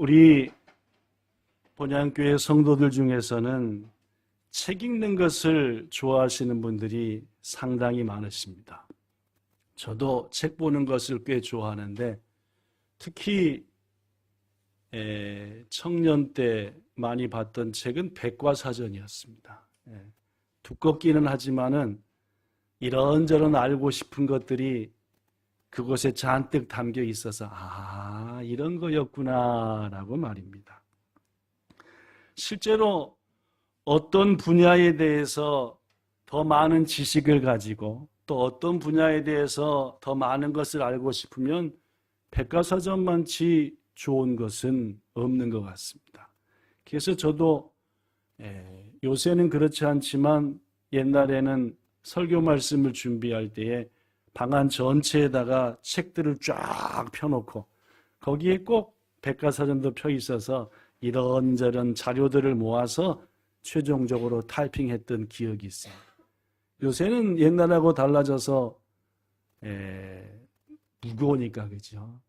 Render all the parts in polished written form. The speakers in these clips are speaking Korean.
우리 본향교회 성도들 중에서는 책 읽는 것을 좋아하시는 분들이 상당히 많으십니다. 저도 책 보는 것을 꽤 좋아하는데 특히 청년 때 많이 봤던 책은 백과사전이었습니다. 두껍기는 하지만은 이런저런 알고 싶은 것들이 그곳에 잔뜩 담겨 있어서 이런 거였구나 라고 말입니다. 실제로 어떤 분야에 대해서 더 많은 지식을 가지고 또 어떤 분야에 대해서 더 많은 것을 알고 싶으면 백과사전만치 좋은 것은 없는 것 같습니다. 그래서 저도 요새는 그렇지 않지만 옛날에는 설교 말씀을 준비할 때에 방안 전체에다가 책들을 쫙 펴놓고 거기에 꼭 백과사전도 펴 있어서 이런저런 자료들을 모아서 최종적으로 타이핑했던 기억이 있습니다. 요새는 옛날하고 달라져서 무거우니까 그죠?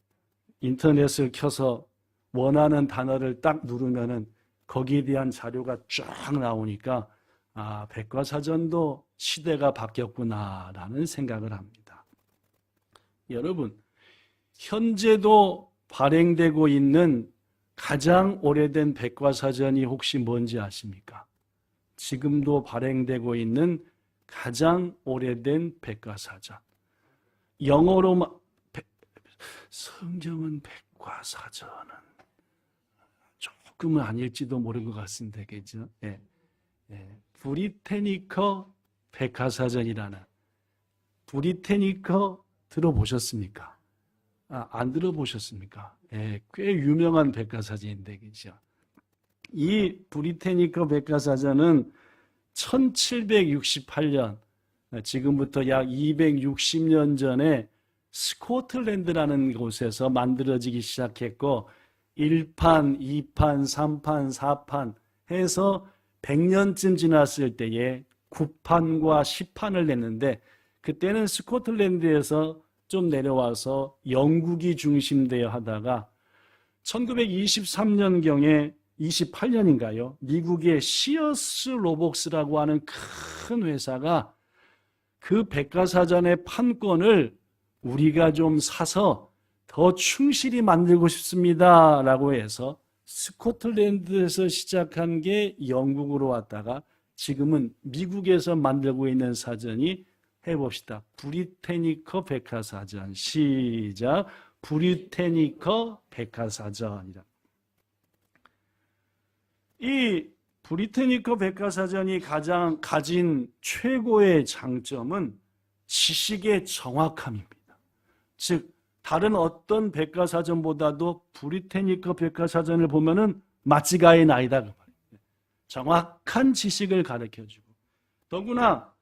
인터넷을 켜서 원하는 단어를 딱 누르면은 거기에 대한 자료가 쫙 나오니까 백과사전도 시대가 바뀌었구나라는 생각을 합니다. 여러분, 현재도 발행되고 있는 가장 오래된 백과사전이 혹시 뭔지 아십니까? 지금도 발행되고 있는 가장 오래된 백과사전. 영어로 성경은 백과사전은 조금은 아닐지도 모를 것 같습니다. 그죠? 브리테니커 백과사전이라는 브리테니커 들어보셨습니까? 안 들어보셨습니까? 꽤 유명한 백과사전인데 그죠? 이 브리테니커 백과사전은 1768년 지금부터 약 260년 전에 스코틀랜드라는 곳에서 만들어지기 시작했고 1판, 2판, 3판, 4판 해서 100년쯤 지났을 때에 9판과 10판을 냈는데 그때는 스코틀랜드에서 좀 내려와서 영국이 중심되어 하다가 1923년경에 28년인가요? 미국의 시어스 로복스라고 하는 큰 회사가 그 백과사전의 판권을 우리가 좀 사서 더 충실히 만들고 싶습니다 라고 해서 스코틀랜드에서 시작한 게 영국으로 왔다가 지금은 미국에서 만들고 있는 사전이 해봅시다. 브리테니커 백과사전. 시작. 브리테니커 백과사전이다. 이 브리테니커 백과사전이 가장 가진 최고의 장점은 지식의 정확함입니다. 즉 다른 어떤 백과사전보다도 브리테니커 백과사전을 보면은 맛지가의 나이다 그 말입니다. 정확한 지식을 가르쳐주고 더구나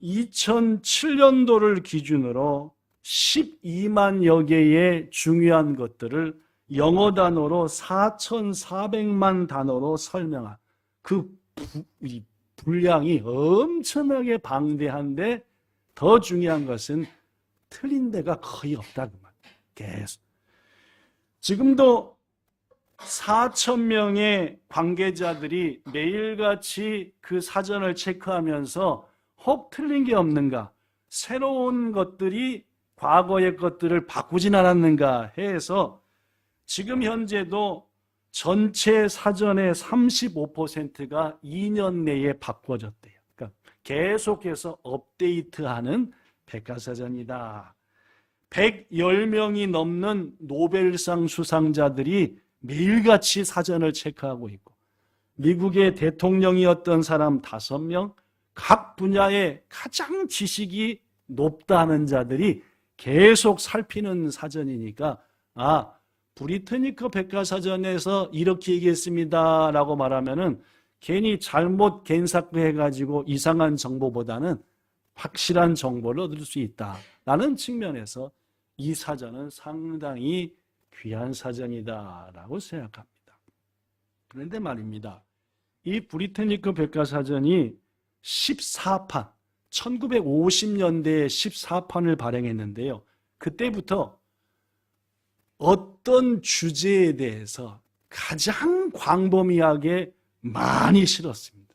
2007년도를 기준으로 12만여 개의 중요한 것들을 영어 단어로 4,400만 단어로 설명한 그 분량이 엄청나게 방대한데 더 중요한 것은 틀린 데가 거의 없다 그 말. 계속 지금도 4,000명의 관계자들이 매일같이 그 사전을 체크하면서 혹 틀린 게 없는가, 새로운 것들이 과거의 것들을 바꾸진 않았는가 해서 지금 현재도 전체 사전의 35%가 2년 내에 바꿔졌대요. 그러니까 계속해서 업데이트하는 백과사전이다. 110명이 넘는 노벨상 수상자들이 매일같이 사전을 체크하고 있고 미국의 대통령이었던 사람 5명, 각 분야에 가장 지식이 높다는 자들이 계속 살피는 사전이니까 브리테니커 백과사전에서 이렇게 얘기했습니다 라고 말하면은 괜히 잘못 갠사해가지고 이상한 정보보다는 확실한 정보를 얻을 수 있다라는 측면에서 이 사전은 상당히 귀한 사전이다라고 생각합니다. 그런데 말입니다. 이 브리테니커 백과사전이 14판, 1950년대에 14판을 발행했는데요. 그때부터 어떤 주제에 대해서 가장 광범위하게 많이 실었습니다.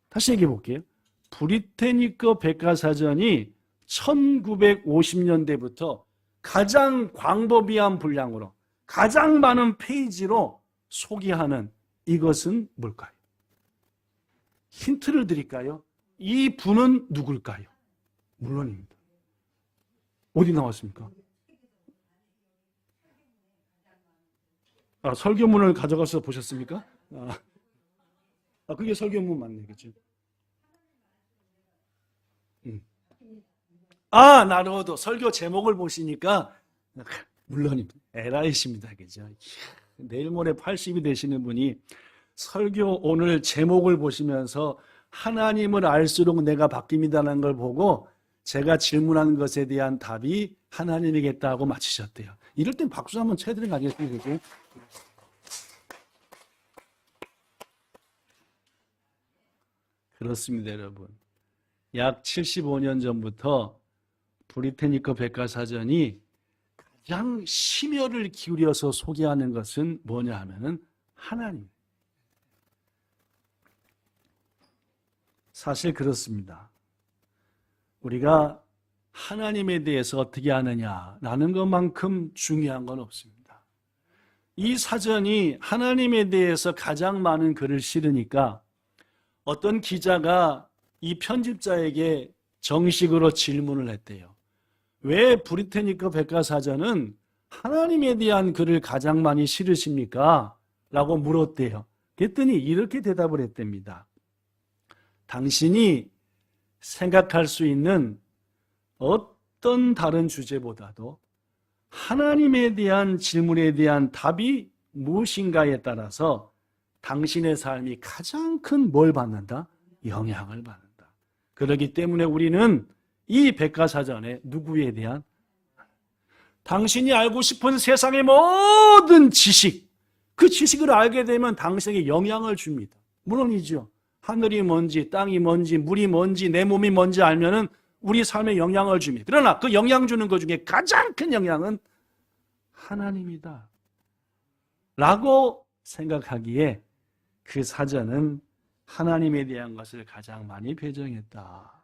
다시 얘기해 볼게요. 브리테니커 백과사전이 1950년대부터 가장 광범위한 분량으로 가장 많은 페이지로 소개하는 이것은 뭘까요? 힌트를 드릴까요? 이 분은 누굴까요? 물론입니다. 어디 나왔습니까? 설교문을 가져가서 보셨습니까? 그게 설교문 맞네, 그죠? 나로도 설교 제목을 보시니까 물론입니다. 에라이십니다, 그죠? 내일 모레 80이 되시는 분이 설교 오늘 제목을 보시면서 하나님을 알수록 내가 바뀝니다라는 걸 보고 제가 질문한 것에 대한 답이 하나님이겠다고 맞히셨대요. 이럴 땐 박수 한번 쳐드리는 거 아니겠습니까? 그죠? 그렇습니다, 여러분. 약 75년 전부터 브리테니커 백과사전이 가장 심혈을 기울여서 소개하는 것은 뭐냐 하면은 하나님. 사실 그렇습니다. 우리가 하나님에 대해서 어떻게 하느냐라는 것만큼 중요한 건 없습니다. 이 사전이 하나님에 대해서 가장 많은 글을 실으니까 어떤 기자가 이 편집자에게 정식으로 질문을 했대요. 왜 브리테니커 백과사전은 하나님에 대한 글을 가장 많이 실으십니까? 라고 물었대요. 그랬더니 이렇게 대답을 했답니다. 당신이 생각할 수 있는 어떤 다른 주제보다도 하나님에 대한 질문에 대한 답이 무엇인가에 따라서 당신의 삶이 가장 큰 뭘 받는다? 영향을 받는다. 그렇기 때문에 우리는 이 백과사전에 누구에 대한 당신이 알고 싶은 세상의 모든 지식, 그 지식을 알게 되면 당신에게 영향을 줍니다. 물론이죠. 하늘이 뭔지, 땅이 뭔지, 물이 뭔지, 내 몸이 뭔지 알면은 우리 삶에 영향을 줍니다. 그러나 그 영향 주는 것 중에 가장 큰 영향은 하나님이다. 라고 생각하기에 그 사전은 하나님에 대한 것을 가장 많이 배정했다.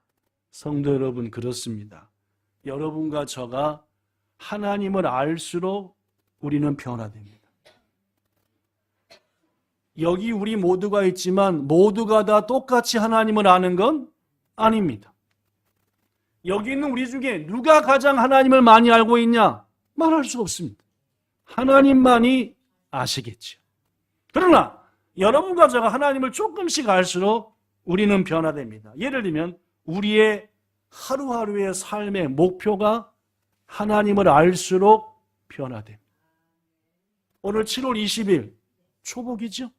성도 여러분, 그렇습니다. 여러분과 저가 하나님을 알수록 우리는 변화됩니다. 여기 우리 모두가 있지만 모두가 다 똑같이 하나님을 아는 건 아닙니다. 여기 있는 우리 중에 누가 가장 하나님을 많이 알고 있냐? 말할 수 없습니다. 하나님만이 아시겠죠. 그러나 여러분과 제가 하나님을 조금씩 알수록 우리는 변화됩니다. 예를 들면 우리의 하루하루의 삶의 목표가 하나님을 알수록 변화됩니다. 오늘 7월 20일 초복이죠?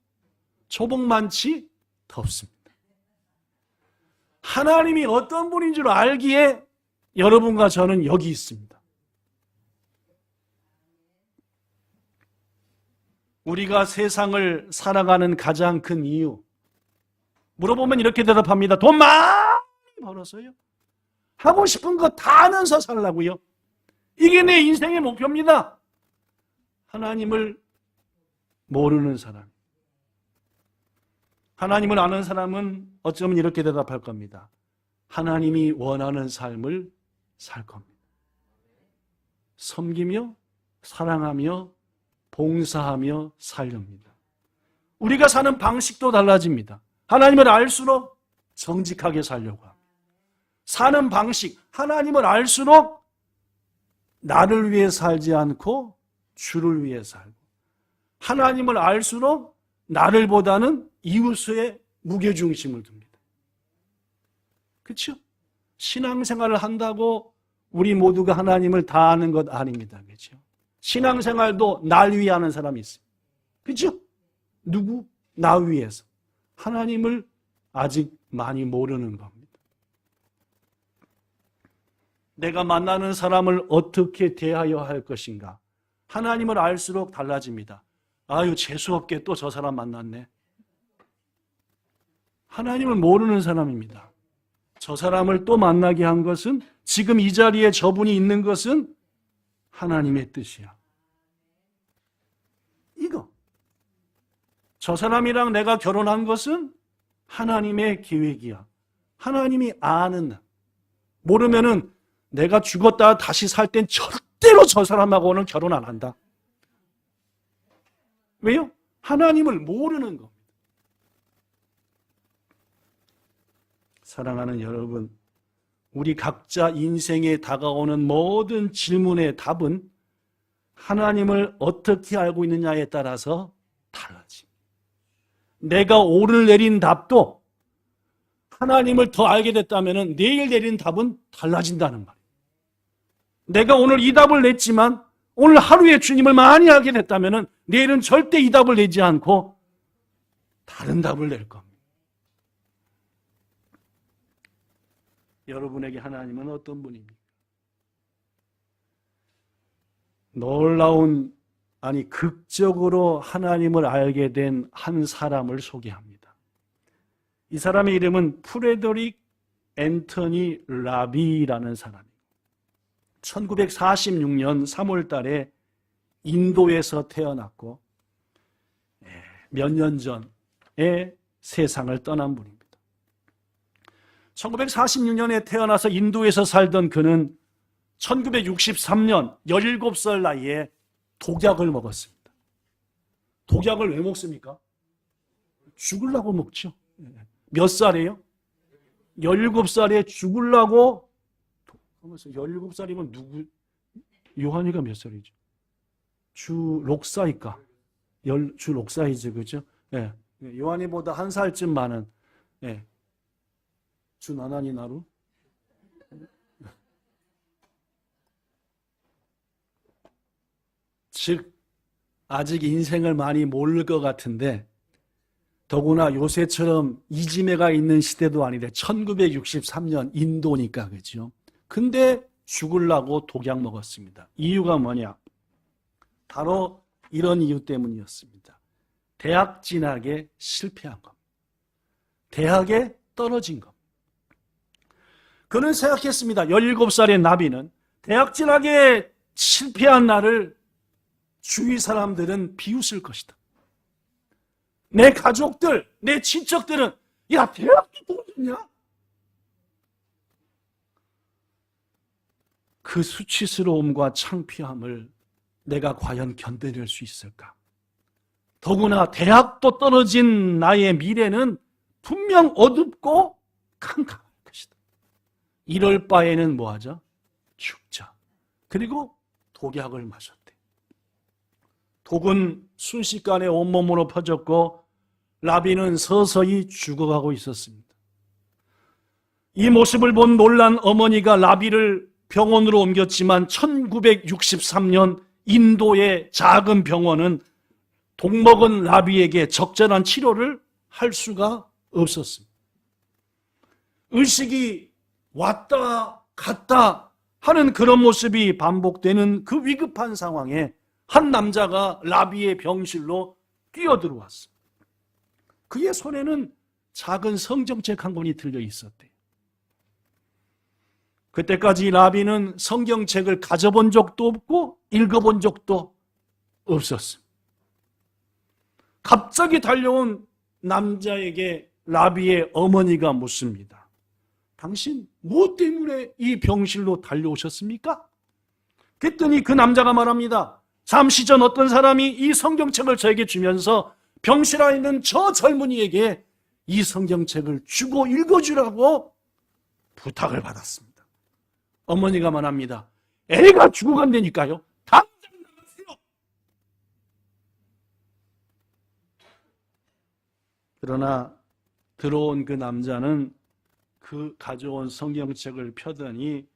초복 많지 덥습니다. 하나님이 어떤 분인 줄 알기에 여러분과 저는 여기 있습니다. 우리가 세상을 살아가는 가장 큰 이유, 물어보면 이렇게 대답합니다. 돈 많이 벌어서요. 하고 싶은 거 다 하면서 살라고요. 이게 내 인생의 목표입니다. 하나님을 모르는 사람, 하나님을 아는 사람은 어쩌면 이렇게 대답할 겁니다. 하나님이 원하는 삶을 살 겁니다. 섬기며 사랑하며 봉사하며 살렵니다. 우리가 사는 방식도 달라집니다. 하나님을 알수록 정직하게 살려고 합니다. 사는 방식, 하나님을 알수록 나를 위해 살지 않고 주를 위해 살고, 하나님을 알수록 나를 보다는 이웃의 무게중심을 둡니다. 그렇죠? 신앙생활을 한다고 우리 모두가 하나님을 다 아는 것 아닙니다. 그렇죠? 신앙생활도 날 위해 하는 사람이 있어요. 그렇죠? 누구? 나 위해서. 하나님을 아직 많이 모르는 겁니다. 내가 만나는 사람을 어떻게 대하여 할 것인가? 하나님을 알수록 달라집니다. 아유, 재수없게 또 저 사람 만났네. 하나님을 모르는 사람입니다. 저 사람을 또 만나게 한 것은, 지금 이 자리에 저분이 있는 것은 하나님의 뜻이야. 이거 저 사람이랑 내가 결혼한 것은 하나님의 계획이야. 하나님이 아는. 모르면은 내가 죽었다 다시 살 땐 절대로 저 사람하고는 결혼 안 한다. 왜요? 하나님을 모르는 겁니다. 사랑하는 여러분, 우리 각자 인생에 다가오는 모든 질문의 답은 하나님을 어떻게 알고 있느냐에 따라서 달라집니다. 내가 오늘 내린 답도 하나님을 더 알게 됐다면 내일 내린 답은 달라진다는 말이에요. 내가 오늘 이 답을 냈지만 오늘 하루에 주님을 많이 알게 됐다면 내일은 절대 이 답을 내지 않고 다른 답을 낼 겁니다. 여러분에게 하나님은 어떤 분입니까? 놀라운, 극적으로 하나님을 알게 된 한 사람을 소개합니다. 이 사람의 이름은 프레드릭 앤토니 라비라는 사람입니다. 1946년 3월 달에 인도에서 태어났고 몇 년 전에 세상을 떠난 분입니다. 1946년에 태어나서 인도에서 살던 그는 1963년 17살 나이에 독약을 먹었습니다. 독약을 왜 먹습니까? 죽으려고 먹죠. 몇 살이에요? 17살에 죽으려고. 17살이면 누구? 요한이가 몇 살이죠? 주 록사이까? 주 록사이지, 그죠? 예. 요한이보다 한 살쯤 많은, 예. 주 나나니 나루? 즉, 아직 인생을 많이 모를 것 같은데, 더구나 요새처럼 이지매가 있는 시대도 아닌데, 1963년 인도니까, 그죠? 근데 죽으려고 독약 먹었습니다. 이유가 뭐냐? 바로 이런 이유 때문이었습니다. 대학 진학에 실패한 겁니다. 대학에 떨어진 겁니다. 그는 생각했습니다. 17살의 나비는 대학 진학에 실패한 나를 주위 사람들은 비웃을 것이다. 내 가족들, 내 친척들은 야, 대학도 떨어졌냐? 그 수치스러움과 창피함을 내가 과연 견뎌낼 수 있을까? 더구나 대학도 떨어진 나의 미래는 분명 어둡고 캄캄할 것이다. 이럴 바에는 뭐하자? 죽자. 그리고 독약을 마셨대. 독은 순식간에 온몸으로 퍼졌고 라비는 서서히 죽어가고 있었습니다. 이 모습을 본 놀란 어머니가 라비를 병원으로 옮겼지만 1963년 인도의 작은 병원은 독먹은 라비에게 적절한 치료를 할 수가 없었습니다. 의식이 왔다 갔다 하는 그런 모습이 반복되는 그 위급한 상황에 한 남자가 라비의 병실로 뛰어들어왔습니다. 그의 손에는 작은 성경책 한 권이 들려 있었대요. 그때까지 라비는 성경책을 가져본 적도 없고 읽어본 적도 없었습니다. 갑자기 달려온 남자에게 라비의 어머니가 묻습니다. 당신 무엇 때문에 이 병실로 달려오셨습니까? 그랬더니 그 남자가 말합니다. 잠시 전 어떤 사람이 이 성경책을 저에게 주면서 병실 안에 있는 저 젊은이에게 이 성경책을 주고 읽어주라고 부탁을 받았습니다. 어머니가 말합니다. 애가 죽어간다니까요. 당장 나가세요. 그러나 들어온 그 남자는 그 가져온 성경책을 펴더니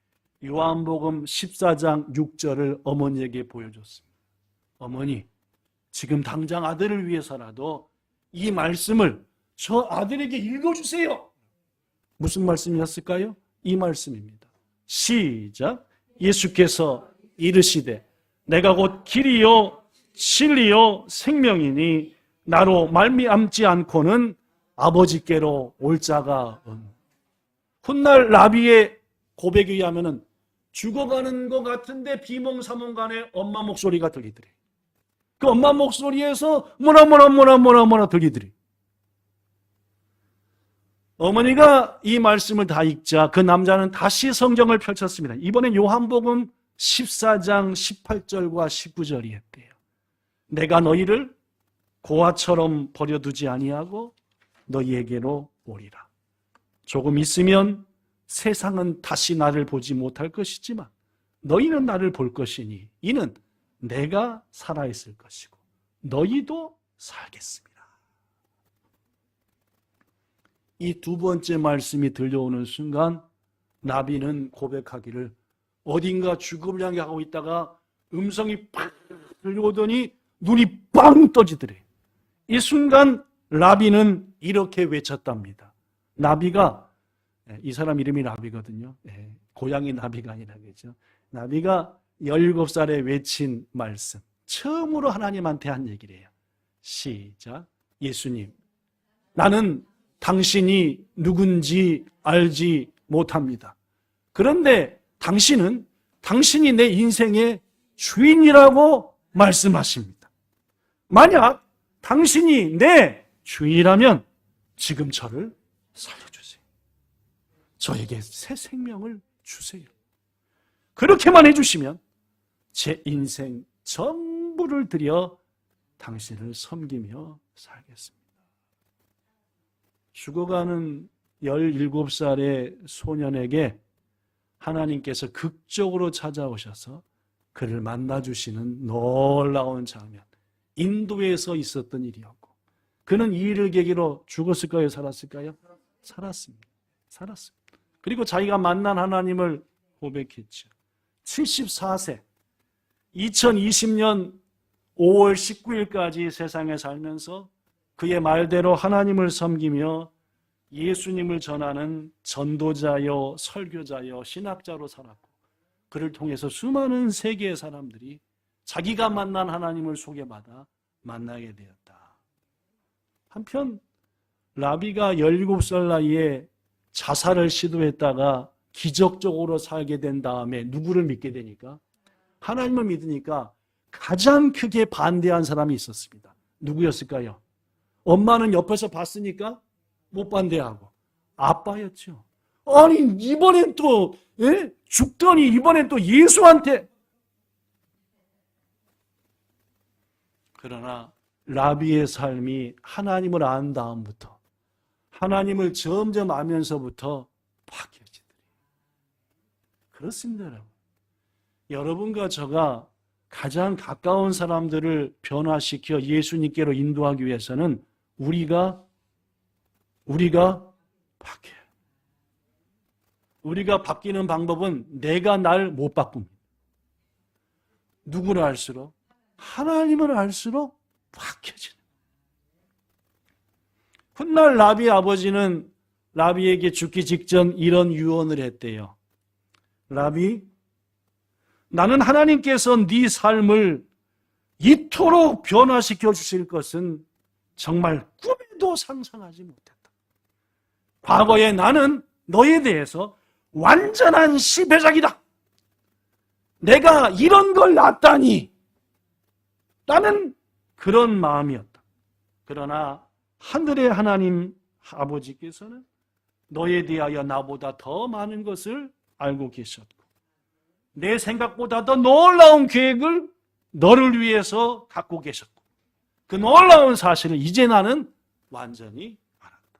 요한복음 14장 6절을 어머니에게 보여줬습니다. 어머니, 지금 당장 아들을 위해서라도 이 말씀을 저 아들에게 읽어주세요. 무슨 말씀이었을까요? 이 말씀입니다. 시작. 예수께서 이르시되 내가 곧 길이요 진리요 생명이니 나로 말미암지 않고는 아버지께로 올 자가 없노라. 훗날 라비의 고백에 의하면 죽어가는 것 같은데 비몽사몽간에 엄마 목소리가 들리더래. 그 엄마 목소리에서 뭐라 들리더래. 어머니가 이 말씀을 다 읽자 그 남자는 다시 성경을 펼쳤습니다. 이번엔 요한복음 14장 18절과 19절이 했대요. 내가 너희를 고아처럼 버려두지 아니하고 너희에게로 오리라. 조금 있으면 세상은 다시 나를 보지 못할 것이지만 너희는 나를 볼 것이니 이는 내가 살아있을 것이고 너희도 살겠습니다. 이 두 번째 말씀이 들려오는 순간 나비는 고백하기를 어딘가 죽음을 향해 가고 있다가 음성이 팍 들려오더니 눈이 빵 떠지더래. 이 순간 라비는 이렇게 외쳤답니다. 나비가, 이 사람 이름이 나비거든요. 고양이 나비가 아니라 그죠. 나비가 17살에 외친 말씀, 처음으로 하나님한테 한 얘기를 해요. 시작. 예수님, 나는 당신이 누군지 알지 못합니다. 그런데 당신이 내 인생의 주인이라고 말씀하십니다. 만약 당신이 내 주인이라면 지금 저를 살려주세요. 저에게 새 생명을 주세요. 그렇게만 해주시면 제 인생 전부를 들여 당신을 섬기며 살겠습니다. 죽어가는 17살의 소년에게 하나님께서 극적으로 찾아오셔서 그를 만나주시는 놀라운 장면. 인도에서 있었던 일이었고 그는 이 일을 계기로 죽었을까요? 살았을까요? 살았습니다. 그리고 자기가 만난 하나님을 고백했죠. 74세 2020년 5월 19일까지 세상에 살면서 그의 말대로 하나님을 섬기며 예수님을 전하는 전도자요, 설교자요, 신학자로 살았고 그를 통해서 수많은 세계의 사람들이 자기가 만난 하나님을 소개받아 만나게 되었다. 한편 라비가 17살 나이에 자살을 시도했다가 기적적으로 살게 된 다음에 누구를 믿게 되니까? 하나님을 믿으니까 가장 크게 반대한 사람이 있었습니다. 누구였을까요? 엄마는 옆에서 봤으니까 못 반대하고 아빠였죠. 아니 이번엔 또 죽더니 이번엔 또 예수한테. 그러나 라비의 삶이 하나님을 안 다음부터 하나님을 점점 알면서부터 바뀌어지더니 그렇습니다. 여러분. 여러분과 저가 가장 가까운 사람들을 변화시켜 예수님께로 인도하기 위해서는 우리가 바뀌어요. 우리가 바뀌는 방법은 내가 날 못 바꿉니다. 누구를 알수록? 하나님을 알수록 바뀌어지는. 훗날 라비의 아버지는 라비에게 죽기 직전 이런 유언을 했대요. 라비, 나는 하나님께서 네 삶을 이토록 변화시켜 주실 것은 정말 꿈에도 상상하지 못했다. 과거에 나는 너에 대해서 완전한 시패작이다. 내가 이런 걸 낳다니. 나는 그런 마음이었다. 그러나 하늘의 하나님 아버지께서는 너에 대하여 나보다 더 많은 것을 알고 계셨고 내 생각보다 더 놀라운 계획을 너를 위해서 갖고 계셨고 그 놀라운 사실을 이제 나는 완전히 알았다.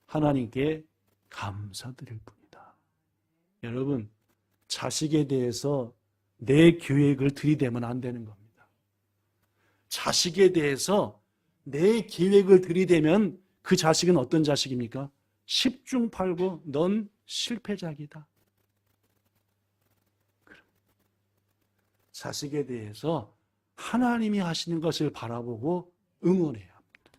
하나님께 감사드릴 뿐이다. 여러분, 자식에 대해서 내 계획을 들이대면 안 되는 겁니다. 자식에 대해서 내 계획을 들이대면 그 자식은 어떤 자식입니까? 10중 8구 넌 실패작이다. 자식에 대해서 하나님이 하시는 것을 바라보고 응원해야 합니다.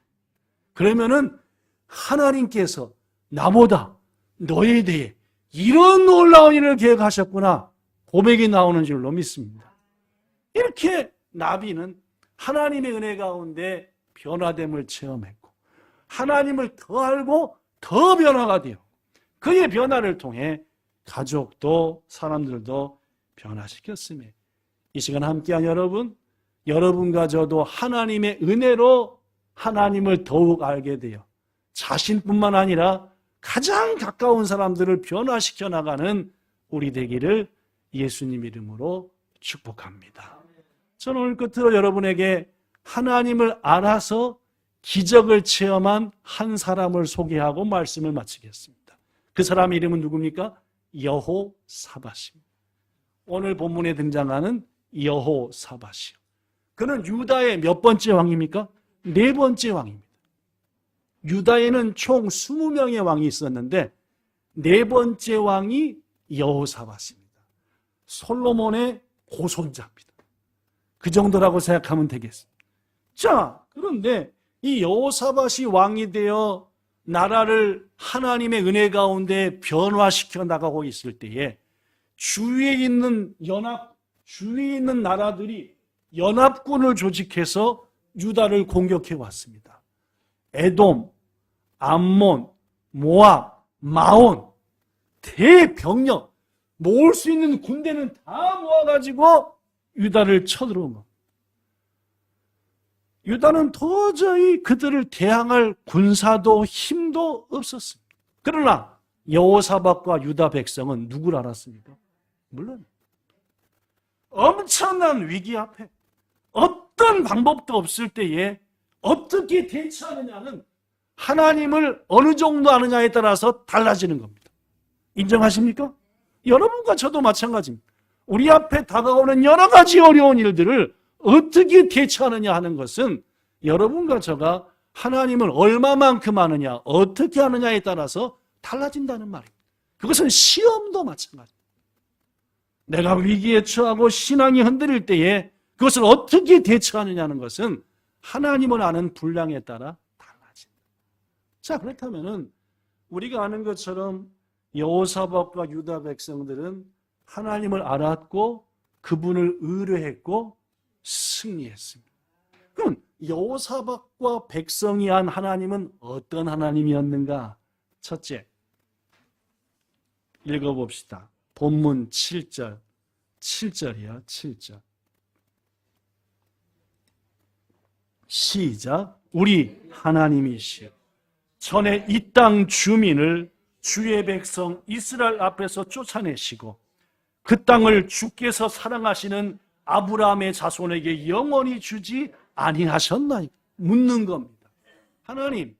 그러면은 하나님께서 나보다 너에 대해 이런 놀라운 일을 계획하셨구나 고백이 나오는 줄로 믿습니다. 이렇게 나비는 하나님의 은혜 가운데 변화됨을 체험했고 하나님을 더 알고 더 변화가 되어 그의 변화를 통해 가족도 사람들도 변화시켰음에 이 시간 함께한 여러분, 여러분과 저도 하나님의 은혜로 하나님을 더욱 알게 돼요. 자신뿐만 아니라 가장 가까운 사람들을 변화시켜 나가는 우리 되기를 예수님 이름으로 축복합니다. 저는 오늘 끝으로 여러분에게 하나님을 알아서 기적을 체험한 한 사람을 소개하고 말씀을 마치겠습니다. 그 사람 이름은 누굽니까? 여호사밧입니다. 오늘 본문에 등장하는 여호사밧이요. 그는 유다의 몇 번째 왕입니까? 네 번째 왕입니다. 유다에는 총 20명의 왕이 있었는데 네 번째 왕이 여호사밧입니다. 솔로몬의 고손자입니다. 그 정도라고 생각하면 되겠습니다. 자, 그런데 이 여호사밧이 왕이 되어 나라를 하나님의 은혜 가운데 변화시켜 나가고 있을 때에 주위에 있는 나라들이 연합군을 조직해서 유다를 공격해 왔습니다. 에돔, 암몬, 모압, 마온, 대병력, 모을 수 있는 군대는 다 모아가지고 유다를 쳐들어온 겁니다. 유다는 도저히 그들을 대항할 군사도 힘도 없었습니다. 그러나 여호사밧과 유다 백성은 누구를 알았습니까? 물론 엄청난 위기 앞에 어떤 방법도 없을 때에 어떻게 대처하느냐는 하나님을 어느 정도 아느냐에 따라서 달라지는 겁니다. 인정하십니까? 여러분과 저도 마찬가지입니다. 우리 앞에 다가오는 여러 가지 어려운 일들을 어떻게 대처하느냐 하는 것은 여러분과 저가 하나님을 얼마만큼 아느냐, 어떻게 하느냐에 따라서 달라진다는 말입니다. 그것은 시험도 마찬가지입니다. 내가 위기에 처하고 신앙이 흔들릴 때에 그것을 어떻게 대처하느냐는 것은 하나님을 아는 분량에 따라 달라집니다. 자, 그렇다면은 우리가 아는 것처럼 여호사밧과 유다 백성들은 하나님을 알았고 그분을 의뢰했고 승리했습니다. 그럼 여호사밧과 백성이 한 하나님은 어떤 하나님이었는가? 첫째, 읽어봅시다. 본문 7절, 7절이야, 7절. 시작. 우리 하나님이시여 전에 이 땅 주민을 주의 백성 이스라엘 앞에서 쫓아내시고 그 땅을 주께서 사랑하시는 아브라함의 자손에게 영원히 주지 아니하셨나이까? 묻는 겁니다. 하나님,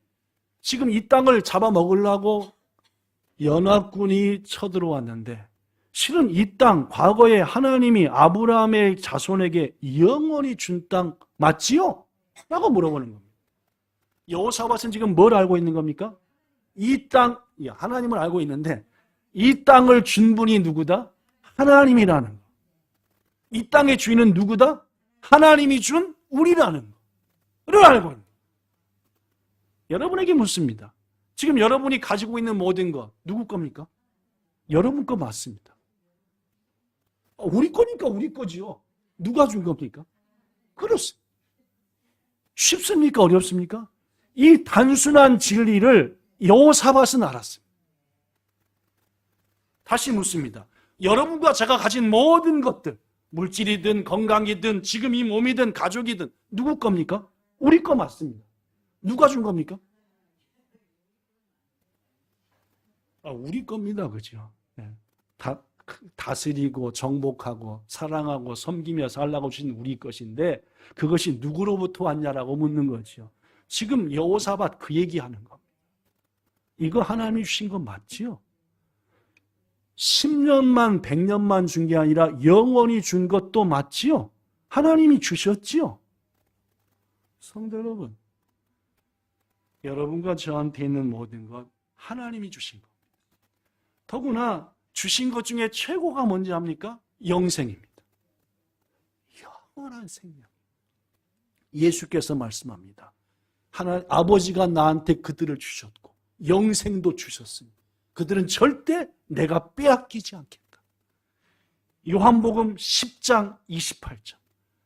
지금 이 땅을 잡아먹으려고 연합군이 쳐들어왔는데 실은 이 땅, 과거에 하나님이 아브라함의 자손에게 영원히 준 땅 맞지요? 라고 물어보는 겁니다. 여호사밧은 지금 뭘 알고 있는 겁니까? 이 땅, 하나님을 알고 있는데 이 땅을 준 분이 누구다? 하나님이라는 거. 이 땅의 주인은 누구다? 하나님이 준 우리라는 거를 알고 있는 거예요. 여러분에게 묻습니다. 지금 여러분이 가지고 있는 모든 것 누구 겁니까? 여러분 거 맞습니다. 우리 거니까 우리 거지요. 누가 준 겁니까? 그렇습니다. 쉽습니까? 어렵습니까? 이 단순한 진리를 여호사밧은 알았습니다. 다시 묻습니다. 여러분과 제가 가진 모든 것들, 물질이든 건강이든 지금 이 몸이든 가족이든 누구 겁니까? 우리 거 맞습니다. 누가 준 겁니까? 우리 겁니다. 그죠? 네. 다스리고 정복하고 사랑하고 섬기며 살라고 주신 우리 것인데 그것이 누구로부터 왔냐라고 묻는 거죠. 지금 여호사밧 그 얘기하는 겁니다. 이거 하나님이 주신 거 맞지요? 10년만 100년만 준 게 아니라 영원히 준 것도 맞지요? 하나님이 주셨지요? 성도 여러분, 여러분과 저한테 있는 모든 것 하나님이 주신 겁니다. 더구나 주신 것 중에 최고가 뭔지 압니까? 영생입니다. 영원한 생명. 예수께서 말씀합니다. 아버지가 나한테 그들을 주셨고 영생도 주셨습니다. 그들은 절대 내가 빼앗기지 않겠다. 요한복음 10장 28절.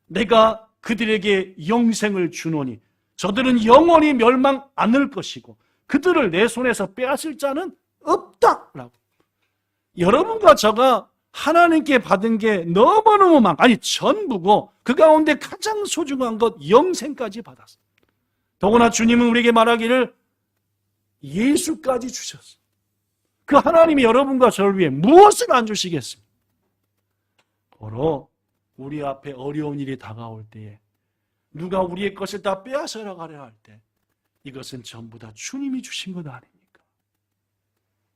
내가 그들에게 영생을 주노니 저들은 영원히 멸망 않을 것이고 그들을 내 손에서 빼앗을 자는 없다라고. 여러분과 저가 하나님께 받은 게 너무너무 많고, 아니 전부고 그 가운데 가장 소중한 것 영생까지 받았어. 더구나 주님은 우리에게 말하기를 예수까지 주셨어. 그 하나님이 여러분과 저를 위해 무엇을 안 주시겠습니까? 바로 우리 앞에 어려운 일이 다가올 때에 누가 우리의 것을 다 빼앗으러 가려 할 때 이것은 전부 다 주님이 주신 것 아닙니까?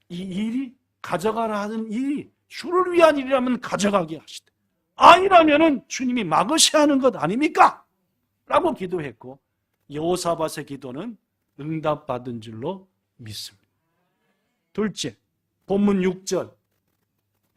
이 일이 가져가라 하는 일이 주를 위한 일이라면 가져가게 하시되 아니라면은 주님이 막으셔야 하는 것 아닙니까? 라고 기도했고 여호사밧의 기도는 응답받은 줄로 믿습니다. 둘째, 본문 6절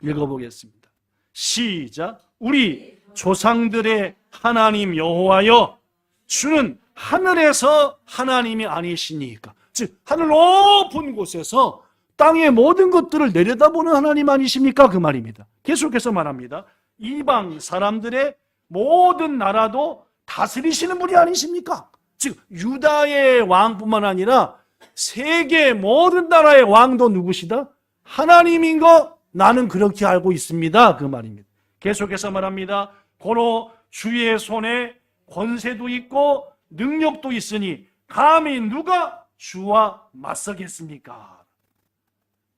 읽어보겠습니다. 시작. 우리 조상들의 하나님 여호와여, 주는 하늘에서 하나님이 아니시니까, 즉 하늘 높은 곳에서 땅의 모든 것들을 내려다보는 하나님 아니십니까? 그 말입니다. 계속해서 말합니다. 이방 사람들의 모든 나라도 다스리시는 분이 아니십니까? 즉 유다의 왕뿐만 아니라 세계 모든 나라의 왕도 누구시다? 하나님인 거 나는 그렇게 알고 있습니다. 그 말입니다. 계속해서 말합니다. 고로 주의 손에 권세도 있고 능력도 있으니 감히 누가 주와 맞서겠습니까?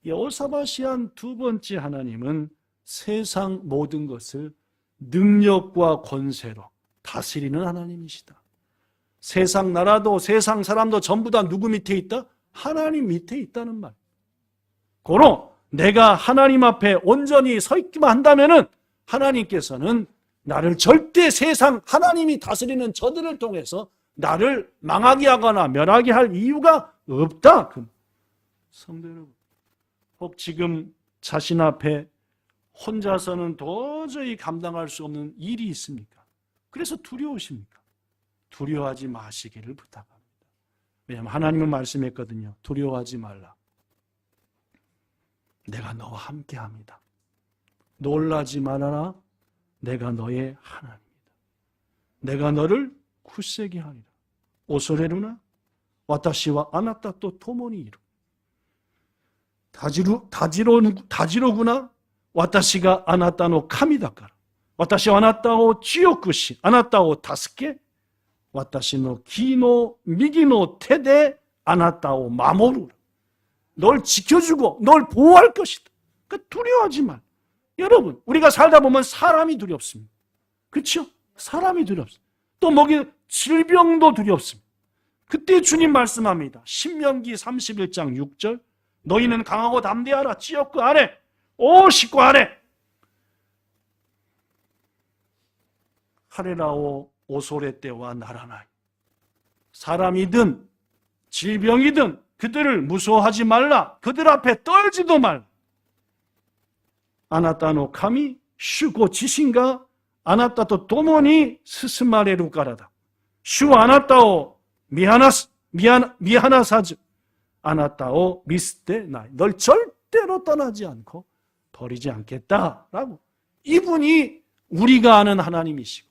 여호사밧이 한 두 번째 하나님은 세상 모든 것을 능력과 권세로 다스리는 하나님이시다. 세상 나라도 세상 사람도 전부 다 누구 밑에 있다? 하나님 밑에 있다는 말. 고로 내가 하나님 앞에 온전히 서 있기만 한다면은 하나님께서는 나를 절대 세상 하나님이 다스리는 저들을 통해서 나를 망하게 하거나 멸하게 할 이유가 없다. 성도 여러분, 혹 지금 자신 앞에 혼자서는 도저히 감당할 수 없는 일이 있습니까? 그래서 두려우십니까? 두려워하지 마시기를 부탁합니다. 왜냐하면 하나님은 말씀했거든요. 두려워하지 말라. 내가 너와 함께합니다. 놀라지 말아라. 내가 너의 하나님이다. 내가 너를 굳세게 하리라. 오소레루나 와타시와 아나타 또 토모니 이루. 다지로구나. 와타시가 아나타노 카미다카라. 와타시와 아나타오 지오쿠시 아나타오 다스케. 와타시노 기노 미기노 테데 아나타오 마모루. 널 지켜주고 널 보호할 것이다. 그러니까 두려워하지 마. 여러분, 우리가 살다 보면 사람이 두렵습니다. 그렇죠? 사람이 두렵습니다. 또 뭐기 질병도 두렵습니다. 그때 주님 말씀합니다. 신명기 31장 6절. 너희는 강하고 담대하라. 찌역그 아래 오 식구 아래 하레라오 오소레 때와 나라나이. 사람이든 질병이든 그들을 무서워하지 말라. 그들 앞에 떨지도 말라. 아나타노 카미 슈고 지신가 아나타토 도모니 스스마레루 까라다. 슈 아나타오 미하나사즈 아나타오 미스테 나이. 널 절대로 떠나지 않고 버리지 않겠다라고. 이분이 우리가 아는 하나님이시고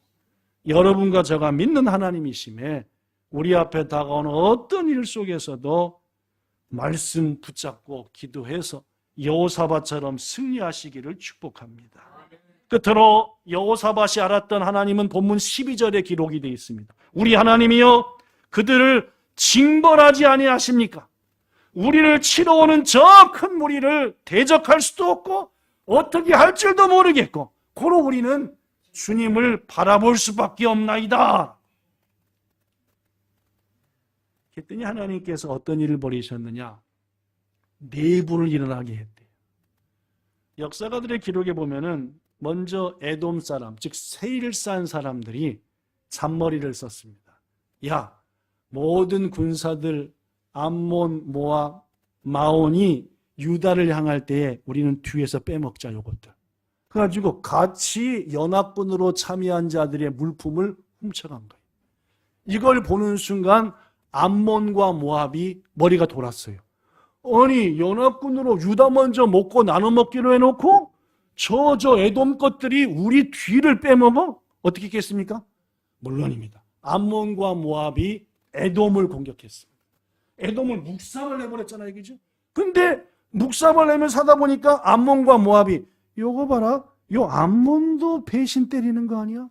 여러분과 저가 믿는 하나님이심에 우리 앞에 다가오는 어떤 일 속에서도 말씀 붙잡고 기도해서 여호사밧처럼 승리하시기를 축복합니다. 끝으로 여호사밧이 알았던 하나님은 본문 12절에 기록이 되어 있습니다. 우리 하나님이여 그들을 징벌하지 아니하십니까? 우리를 치러 오는 저 큰 무리를 대적할 수도 없고 어떻게 할 줄도 모르겠고 고로 우리는 주님을 바라볼 수밖에 없나이다. 그랬더니 하나님께서 어떤 일을 벌이셨느냐? 내분을 일어나게 했대요. 역사가들의 기록에 보면은 먼저 에돔 사람, 즉 세일산 사람들이 잔머리를 썼습니다. 야, 모든 군사들 암몬, 모압, 마온이 유다를 향할 때에 우리는 뒤에서 빼먹자 요것들. 그래가지고 같이 연합군으로 참여한 자들의 물품을 훔쳐간 거예요. 이걸 보는 순간 암몬과 모압이 머리가 돌았어요. 아니 연합군으로 유다 먼저 먹고 나눠 먹기로 해놓고 저 에돔 것들이 우리 뒤를 빼먹어? 어떻게 했겠습니까? 물론입니다. 암몬과 모압이 에돔을 공격했습니다. 에돔을 묵삼을 내버렸잖아요. 그죠? 근데 묵삼을 내면서 하다 보니까 암몬과 모압이 요거 봐라. 요 암몬도 배신 때리는 거 아니야?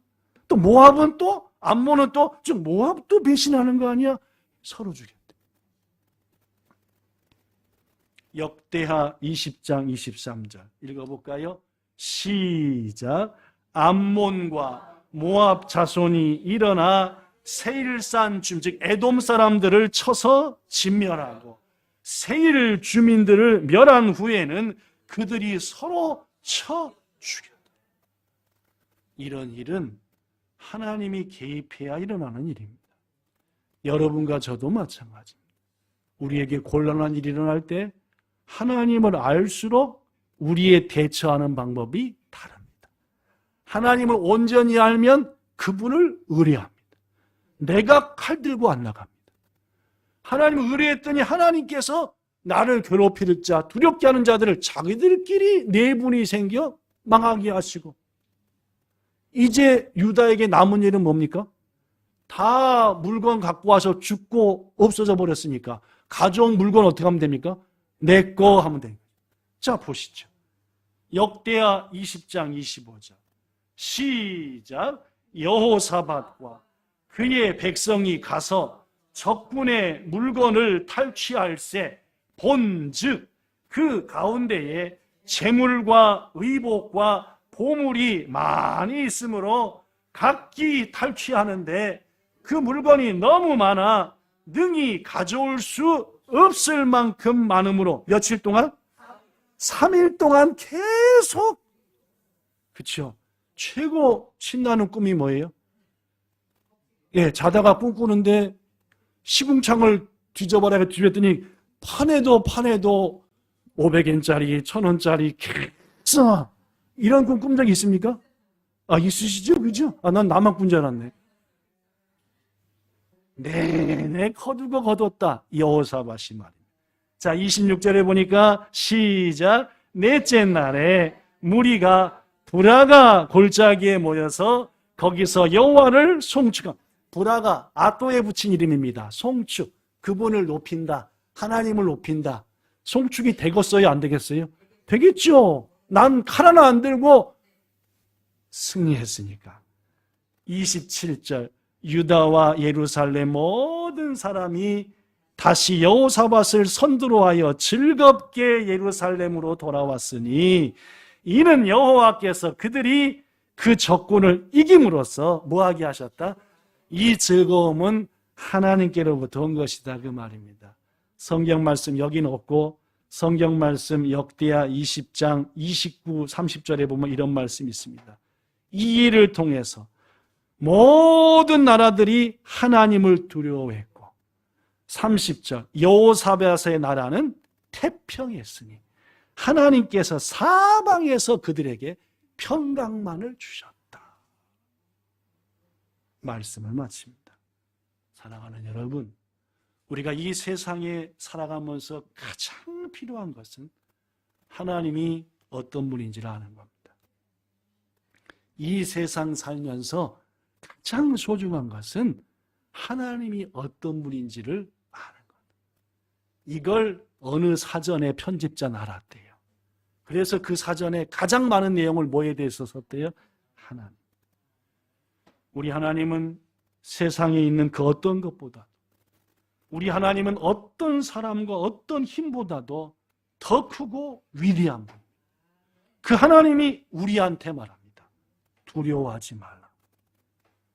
또 모압은 또 암몬은 또 좀 모압도 배신하는 거 아니야? 서로 죽였대. 역대하 20장 23절 읽어볼까요? 시작. 암몬과 모압 자손이 일어나 세일산 주민 즉 에돔 사람들을 쳐서 진멸하고 세일 주민들을 멸한 후에는 그들이 서로 쳐 죽였다. 이런 일은 하나님이 개입해야 일어나는 일입니다. 여러분과 저도 마찬가지입니다. 우리에게 곤란한 일이 일어날 때 하나님을 알수록 우리의 대처하는 방법이 다릅니다. 하나님을 온전히 알면 그분을 의뢰합니다. 내가 칼 들고 안 나갑니다. 하나님을 의뢰했더니 하나님께서 나를 괴롭힐 자, 두렵게 하는 자들을 자기들끼리 내분이 생겨 망하게 하시고, 이제 유다에게 남은 일은 뭡니까? 다 물건 갖고 와서 죽고 없어져 버렸으니까 가져온 물건 어떻게 하면 됩니까? 내 거 하면 됩니다. 자, 보시죠. 역대하 20장 25절 시작. 여호사밧과 그의 백성이 가서 적군의 물건을 탈취할세 본즉 그 가운데에 재물과 의복과 보물이 많이 있으므로 각기 탈취하는데 그 물건이 너무 많아 능히 가져올 수 없을 만큼 많으므로 며칠 동안? 3일 동안 계속. 그렇죠? 최고 신나는 꿈이 뭐예요? 예, 자다가 꿈꾸는데 시궁창을 뒤져봐라 뒤졌더니 판에도 500엔짜리 1000원짜리 계속 이런 꿈 꾼 적이 있습니까? 아, 있으시죠? 그죠? 아, 난 나만 꾼 줄 알았네. 내내 거두고 거뒀다. 여호사밧이 말입니다. 자, 26절에 보니까 시작. 넷째 날에 무리가 브라가 골짜기에 모여서 거기서 여호와를 송축한. 브라가 아또에 붙인 이름입니다. 송축. 그분을 높인다. 하나님을 높인다. 송축이 되겠어요? 안 되겠어요? 되겠죠. 난 칼 하나 안 들고 승리했으니까. 27절 유다와 예루살렘 모든 사람이 다시 여호사밧을 선두로 하여 즐겁게 예루살렘으로 돌아왔으니 이는 여호와께서 그들이 그 적군을 이김으로써 뭐하게 하셨다? 이 즐거움은 하나님께로부터 온 것이다 그 말입니다. 성경 말씀 여기는 없고 성경 말씀 역대하 20장 29, 30절에 보면 이런 말씀이 있습니다. 이 일을 통해서 모든 나라들이 하나님을 두려워했고 30절 여호사밧의 나라는 태평했으니 하나님께서 사방에서 그들에게 평강만을 주셨다. 말씀을 마칩니다. 사랑하는 여러분, 우리가 이 세상에 살아가면서 가장 필요한 것은 하나님이 어떤 분인지를 아는 겁니다. 이 세상 살면서 가장 소중한 것은 하나님이 어떤 분인지를 아는 것. 이걸 어느 사전의 편집자는 알았대요. 그래서 그 사전에 가장 많은 내용을 뭐에 대해서 썼대요? 하나님. 우리 하나님은 세상에 있는 그 어떤 것보다, 우리 하나님은 어떤 사람과 어떤 힘보다도 더 크고 위대한 분. 그 하나님이 우리한테 말합니다. 두려워하지 말라.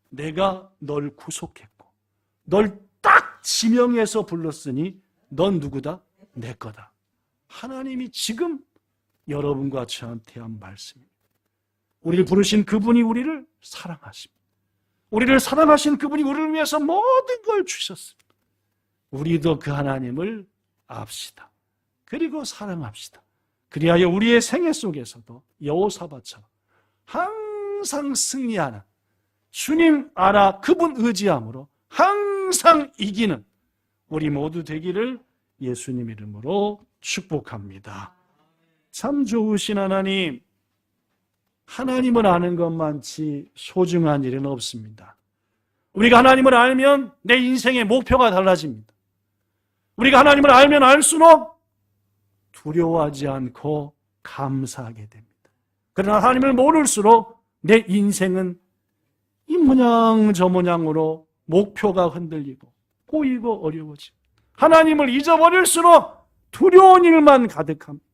내가 널 구속했고 널 딱 지명해서 불렀으니 넌 누구다? 내 거다. 하나님이 지금 여러분과 저한테 한 말씀입니다. 우리를 부르신 그분이 우리를 사랑하십니다. 우리를 사랑하신 그분이 우리를 위해서 모든 걸 주셨습니다. 우리도 그 하나님을 압시다. 그리고 사랑합시다. 그리하여 우리의 생애 속에서도 여호사밧처럼 항상 승리하는, 주님 알아 그분 의지함으로 항상 이기는 우리 모두 되기를 예수님 이름으로 축복합니다. 참 좋으신 하나님, 하나님을 아는 것만치 소중한 일은 없습니다. 우리가 하나님을 알면 내 인생의 목표가 달라집니다. 우리가 하나님을 알면 알수록 두려워하지 않고 감사하게 됩니다. 그러나 하나님을 모를수록 내 인생은 이 모양 저 모양으로 목표가 흔들리고 꼬이고 어려워지고 하나님을 잊어버릴수록 두려운 일만 가득합니다.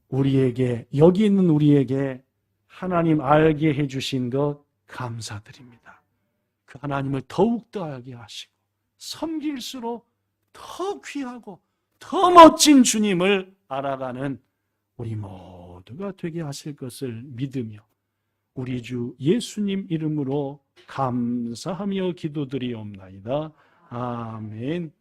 우리에게, 여기 있는 우리에게 하나님 알게 해주신 것 감사드립니다. 그 하나님을 더욱더 알게 하시고 섬길수록 더 귀하고 더 멋진 주님을 알아가는 우리 모두가 되게 하실 것을 믿으며 우리 주 예수님 이름으로 감사하며 기도드리옵나이다. 아멘.